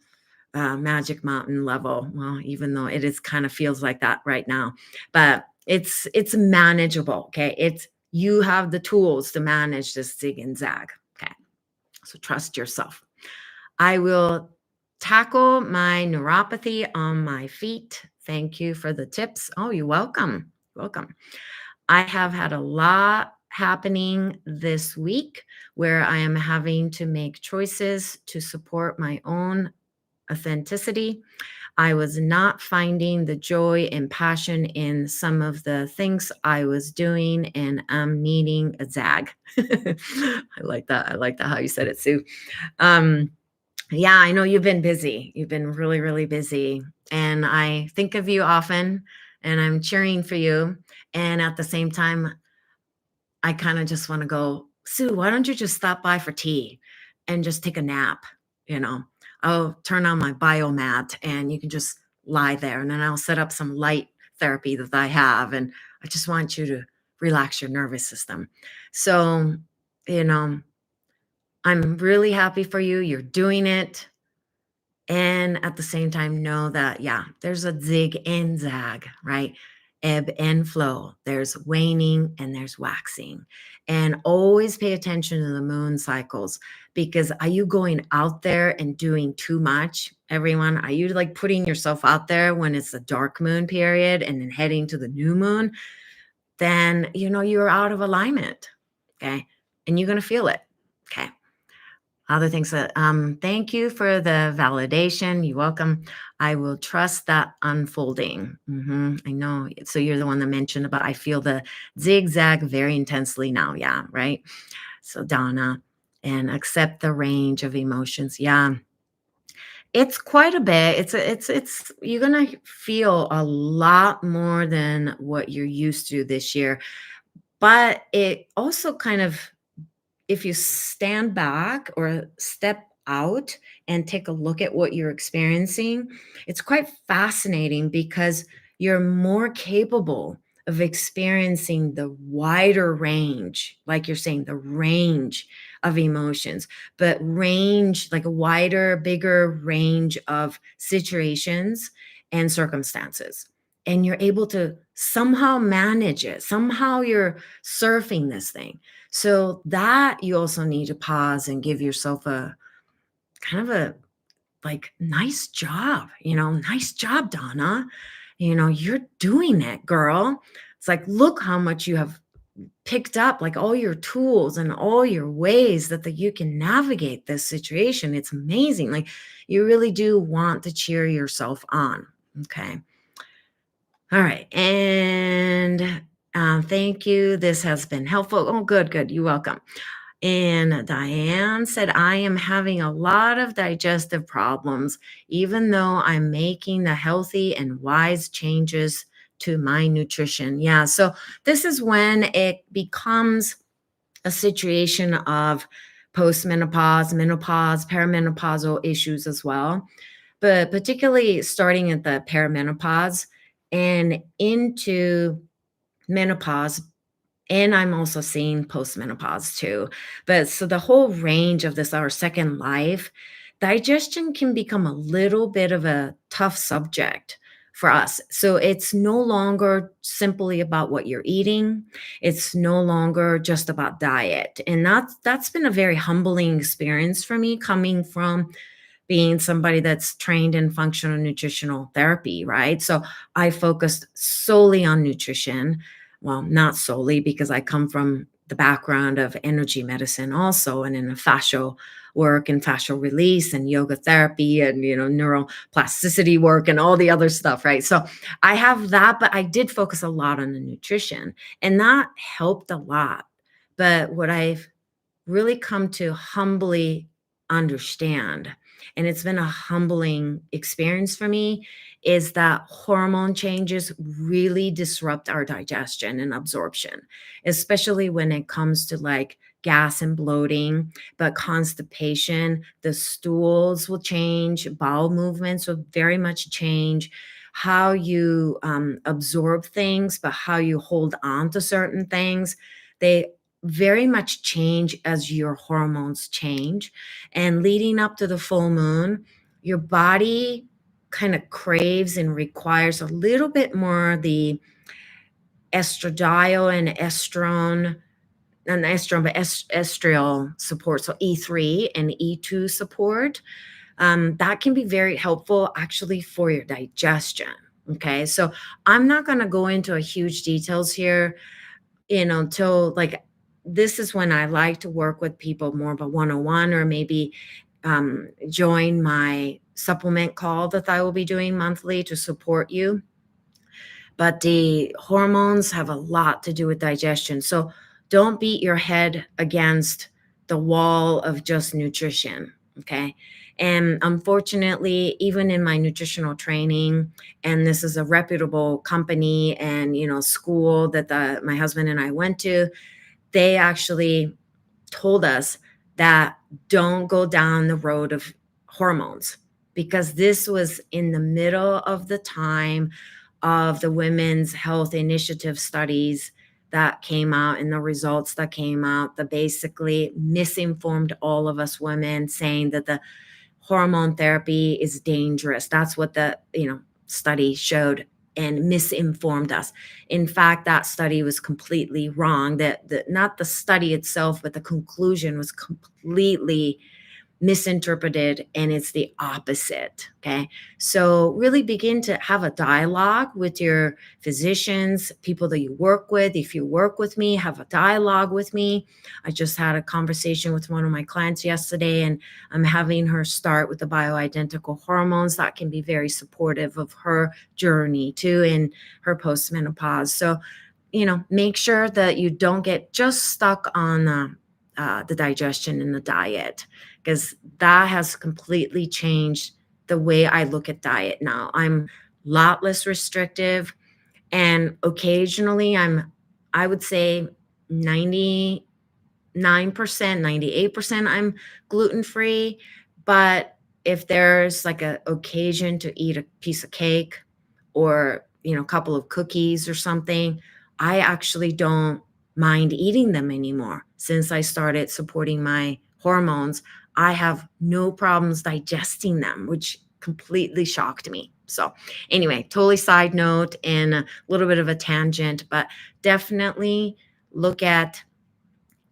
Magic Mountain level. Well, even though it is kind of feels like that right now, but it's manageable. Okay. You have the tools to manage this zig and zag. Okay. So trust yourself. I will tackle my neuropathy on my feet. Thank you for the tips. Oh, you're welcome. Welcome. I have had a lot happening this week where I am having to make choices to support my own authenticity. I was not finding the joy and passion in some of the things I was doing, and I'm needing a zag. I like that. I like that how you said it, Sue. Um, yeah, I know you've been busy. You've been really, really busy. And I think of you often and I'm cheering for you. And at the same time, I kind of just want to go, Sue, why don't you just stop by for tea and just take a nap? You know, I'll turn on my biomat and you can just lie there. And then I'll set up some light therapy that I have. And I just want you to relax your nervous system. So, you know, I'm really happy for you. You're doing it. And at the same time, know that, yeah, there's a zig and zag, right? Ebb and flow. There's waning and there's waxing. And always pay attention to the moon cycles because are you going out there and doing too much, everyone? Are you like putting yourself out there when it's the dark moon period and then heading to the new moon? Then, you're out of alignment. Okay. And you're going to feel it. Okay. Other things that thank you for the validation. You're welcome. I will trust that unfolding. I know. So you're the one that mentioned about I feel the zigzag very intensely now. Yeah, right. So Donna, and accept the range of emotions. Yeah, it's quite a bit. It's you're gonna feel a lot more than what you're used to this year. But it also kind of if you stand back or step out and take a look at what you're experiencing, it's quite fascinating because you're more capable of experiencing the wider range, like you're saying, the range of emotions, but range, like a wider, bigger range of situations and circumstances. And you're able to somehow manage it. Somehow you're surfing this thing. So that you also need to pause and give yourself a kind of a like nice job, nice job, Donna. You're doing it, girl. It's like, look how much you have picked up like all your tools and all your ways that you can navigate this situation. It's amazing. Like you really do want to cheer yourself on. Okay. All right. And thank you. This has been helpful. Oh, good, good. You're welcome. And Diane said, I am having a lot of digestive problems, even though I'm making the healthy and wise changes to my nutrition. Yeah. So this is when it becomes a situation of postmenopause, menopause, perimenopausal issues as well. But particularly starting at the perimenopause and into menopause, and I'm also seeing postmenopause too. But so the whole range of this, our second life, digestion can become a little bit of a tough subject for us. So it's no longer simply about what you're eating. It's no longer just about diet. And that's been a very humbling experience for me coming from being somebody that's trained in functional nutritional therapy, right? So I focused solely on nutrition. Well, not solely because I come from the background of energy medicine also and in a fascial work and fascial release and yoga therapy and neuroplasticity work and all the other stuff, right? So I have that, but I did focus a lot on the nutrition and that helped a lot. But what I've really come to humbly understand, and it's been a humbling experience for me, is that hormone changes really disrupt our digestion and absorption, especially when it comes to like gas and bloating, but constipation, the stools will change, bowel movements will very much change. How you absorb things, but how you hold on to certain things, they very much change as your hormones change. And leading up to the full moon, your body kind of craves and requires a little bit more the estradiol and estrone, and estrone, but estriol support. So E3 and E2 support. That can be very helpful actually for your digestion. Okay. So I'm not going to go into a huge details here, till like this is when I like to work with people more of a one-on-one or maybe join my supplement call that I will be doing monthly to support you. But the hormones have a lot to do with digestion. So don't beat your head against the wall of just nutrition. Okay. And unfortunately, even in my nutritional training, and this is a reputable company and school that my husband and I went to, they actually told us that don't go down the road of hormones because this was in the middle of the time of the women's health initiative studies that came out and the results that came out that basically misinformed all of us women, saying that the hormone therapy is dangerous. That's what the study showed and misinformed us. In fact, that study was completely wrong. That not the study itself, but the conclusion was completely misinterpreted, and it's the opposite. Okay. So really begin to have a dialogue with your physicians, people that you work with. If you work with me, have a dialogue with me. I just had a conversation with one of my clients yesterday, and I'm having her start with the bioidentical hormones that can be very supportive of her journey too in her postmenopause. So make sure that you don't get just stuck on the digestion and the diet, because that has completely changed the way I look at diet now. I'm a lot less restrictive, and occasionally I would say 99%, 98% I'm gluten free. But if there's like a occasion to eat a piece of cake or, a couple of cookies or something, I actually don't mind eating them anymore. Since I started supporting my hormones, I have no problems digesting them, which completely shocked me. So, anyway, totally side note and a little bit of a tangent, but definitely look at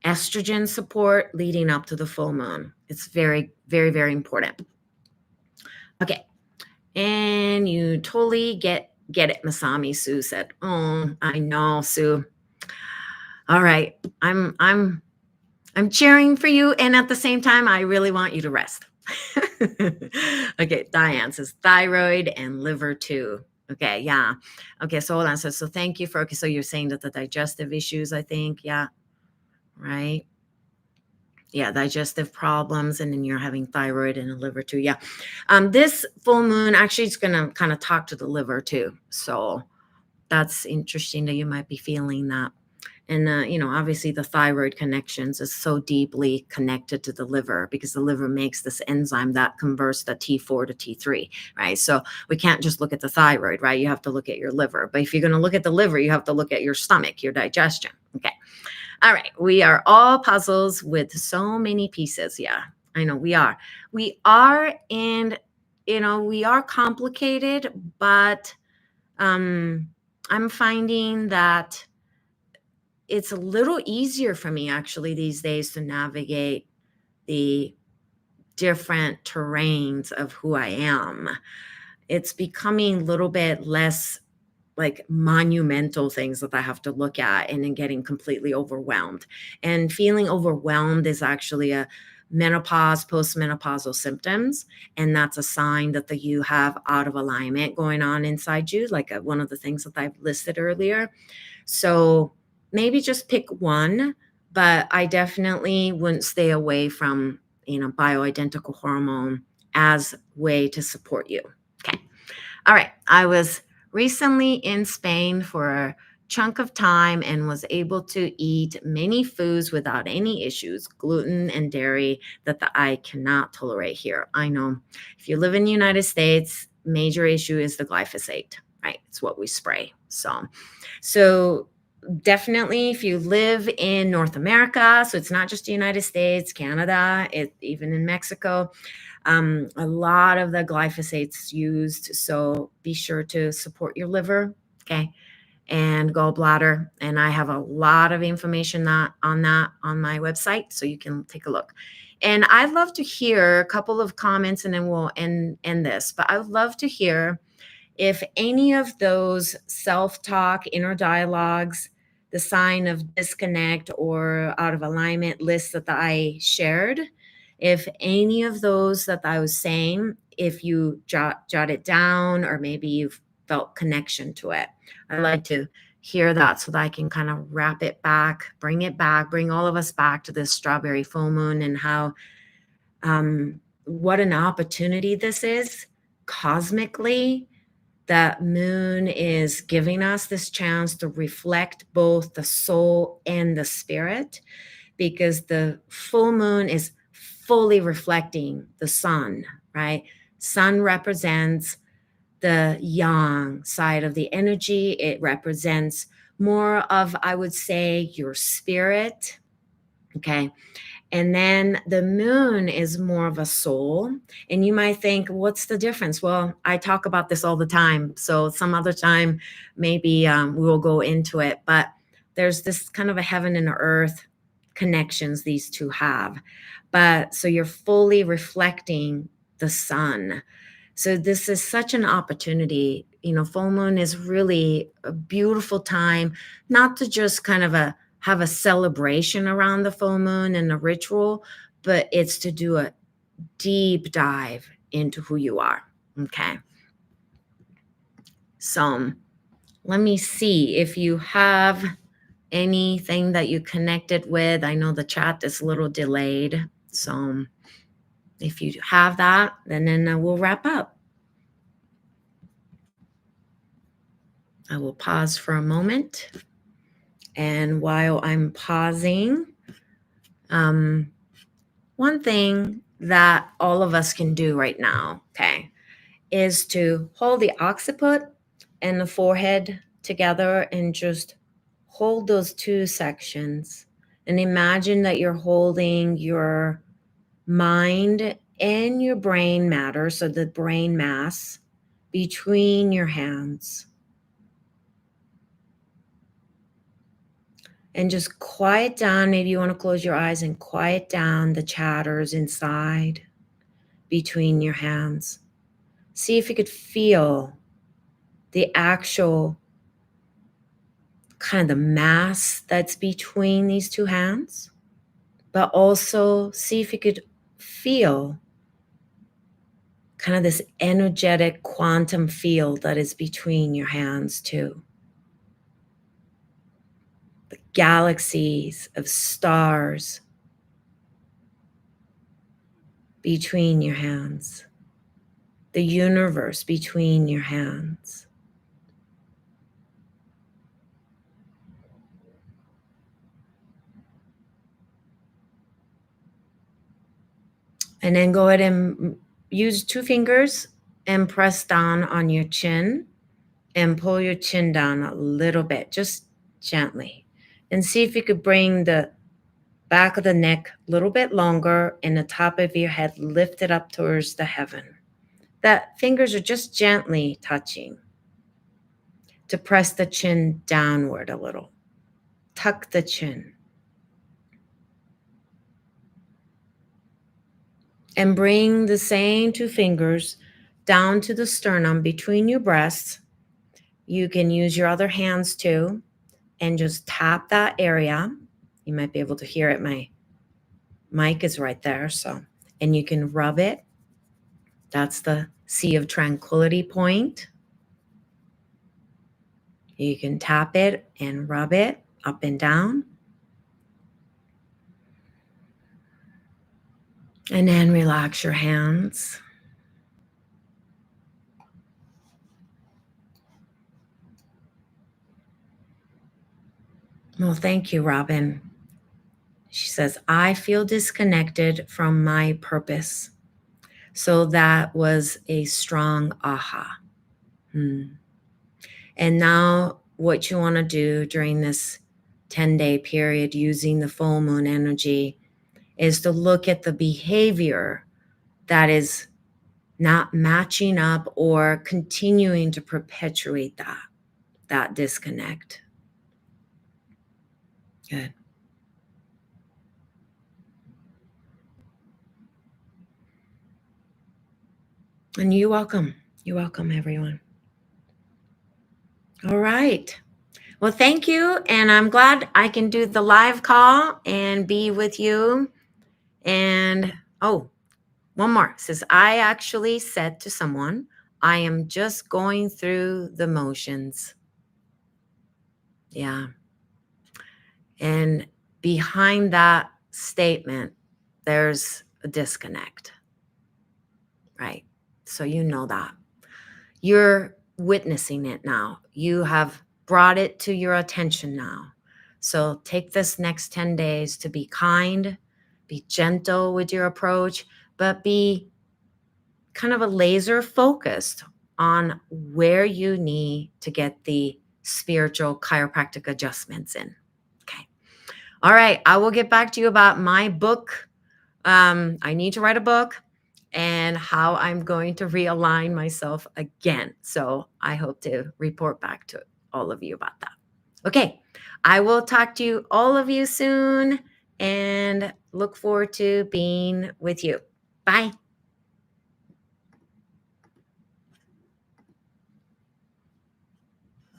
estrogen support leading up to the full moon. It's very, very, very important. Okay. And you totally get it, Masami, Sue said. Oh, I know, Sue. All right. I'm cheering for you, and at the same time, I really want you to rest. Okay, Diane says thyroid and liver too. Okay, yeah. Okay, so hold on. So thank you for, okay, so you're saying that the digestive issues, I think, yeah, right? Yeah, digestive problems, and then you're having thyroid and a liver too. Yeah. This full moon actually is gonna kind of talk to the liver too. So that's interesting that you might be feeling that. And, obviously the thyroid connections is so deeply connected to the liver because the liver makes this enzyme that converts the T4 to T3, right? So we can't just look at the thyroid, right? You have to look at your liver. But if you're going to look at the liver, you have to look at your stomach, your digestion. Okay. All right. We are all puzzles with so many pieces. Yeah, I know we are. We are, and, we are complicated, but I'm finding that it's a little easier for me actually these days to navigate the different terrains of who I am. It's becoming a little bit less like monumental things that I have to look at and then getting completely overwhelmed. And feeling overwhelmed is actually a menopause, postmenopausal symptoms. And that's a sign that you have out of alignment going on inside you, like one of the things that I've listed earlier. So maybe just pick one, but I definitely wouldn't stay away from, bioidentical hormone as way to support you. Okay. All right. I was recently in Spain for a chunk of time and was able to eat many foods without any issues, gluten and dairy that I cannot tolerate here. I know if you live in the United States, major issue is the glyphosate, right? It's what we spray. So definitely if you live in North America, so it's not just the United States, Canada, even in Mexico, a lot of the glyphosate's used. So be sure to support your liver, okay, and gallbladder. And I have a lot of information on that on my website, so you can take a look. And I'd love to hear a couple of comments, and then we'll end this. But I would love to hear if any of those self-talk, inner dialogues, the sign of disconnect or out of alignment lists that I shared, if any of those that I was saying, if you jot it down or maybe you've felt connection to it, I'd like to hear that so that I can kind of wrap it back, bring all of us back to this strawberry full moon and how, what an opportunity this is cosmically. That moon is giving us this chance to reflect both the soul and the spirit, because the full moon is fully reflecting the sun, right? Sun represents the yang side of the energy. It represents more of, I would say, your spirit. Okay. And then the moon is more of a soul. And you might think, what's the difference? Well, I talk about this all the time. So some other time, maybe we will go into it. But there's this kind of a heaven and earth connections these two have. But so you're fully reflecting the sun. So this is such an opportunity. Full moon is really a beautiful time, not to just kind of have a celebration around the full moon and a ritual, but it's to do a deep dive into who you are. Okay. So let me see if you have anything that you connected with. I know the chat is a little delayed. So if you have that, then we'll wrap up. I will pause for a moment. And while I'm pausing, one thing that all of us can do right now, okay, is to hold the occiput and the forehead together and just hold those two sections. And imagine that you're holding your mind and your brain matter, so the brain mass, between your hands. And just quiet down. Maybe you want to close your eyes and quiet down the chatters inside between your hands. See if you could feel the actual kind of the mass that's between these two hands, but also see if you could feel kind of this energetic quantum field that is between your hands too. The galaxies of stars between your hands, the universe between your hands. And then go ahead and use 2 fingers and press down on your chin and pull your chin down a little bit, just gently. And see if you could bring the back of the neck a little bit longer and the top of your head lifted up towards the heaven. That fingers are just gently touching to press the chin downward a little. Tuck the chin. And bring the same 2 fingers down to the sternum between your breasts. You can use your other hands too and just tap that area. You might be able to hear it. My mic is right there. And you can rub it. That's the Sea of Tranquility point. You can tap it and rub it up and down. And then relax your hands. Well, thank you, Robin. She says, I feel disconnected from my purpose. So that was a strong aha. And now what you want to do during this 10-day period using the full moon energy is to look at the behavior that is not matching up or continuing to perpetuate that disconnect. Good. And you're welcome. You're welcome, everyone. All right. Well, thank you. And I'm glad I can do the live call and be with you. And one more. It says, I actually said to someone, I am just going through the motions. Yeah. And behind that statement, there's a disconnect. Right. So you know that. You're witnessing it now. You have brought it to your attention now. So take this next 10 days to be kind, be gentle with your approach, but be kind of a laser focused on where you need to get the spiritual chiropractic adjustments in. Okay. All right. I will get back to you about my book. I need to write a book and how I'm going to realign myself again. So I hope to report back to all of you about that. Okay. I will talk to you, all of you soon, and look forward to being with you. Bye.